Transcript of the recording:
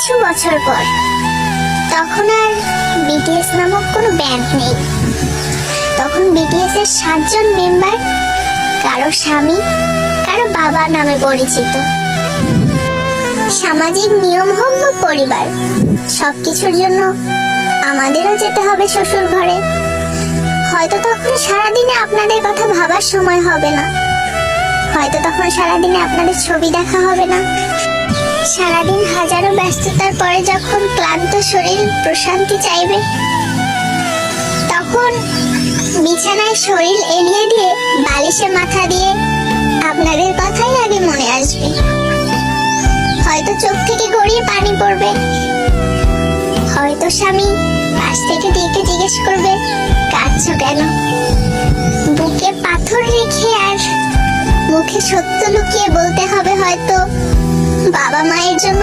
কিছু বছর পর। তখন আর বিটিএস নামক কোনো ব্যান্ড নেই। তখন বিটিএস এর 7 জন মেম্বার কারো স্বামী, কারো বাবা নামে পরিচিত। সামাজিক নিয়ম হোক বা পরিবার, সবকিছুর জন্য আমাদেরও যেতে হবে শ্বশুর ঘরে। হয়তো তখন সারাদিনে আপনাদের কথা ভাবার সময় হবে না, হয়তো তখন সারাদিনে আপনাদের ছবি দেখা হবে না। সারাদিন হাজারো ব্যস্ততার পরে যখন ক্লান্ত শরীর প্রশান্তি চাইবে, তখন বিছানায় শরীর এলিয়ে দিয়ে বালিশে মাথা দিয়ে আপনাদের কথাই আগে মনে আসবে। হয়তো চোখ থেকে গড়িয়ে পানি পড়বে, হয়তো স্বামী পাশ থেকে ডেকে জিজ্ঞেস করবে, কাঁদছো কেন? বুকে পাথর রেখে আর মুখে সত্য লুকিয়ে বলতে হবে হয়তো, বাবা মায়ের জন্য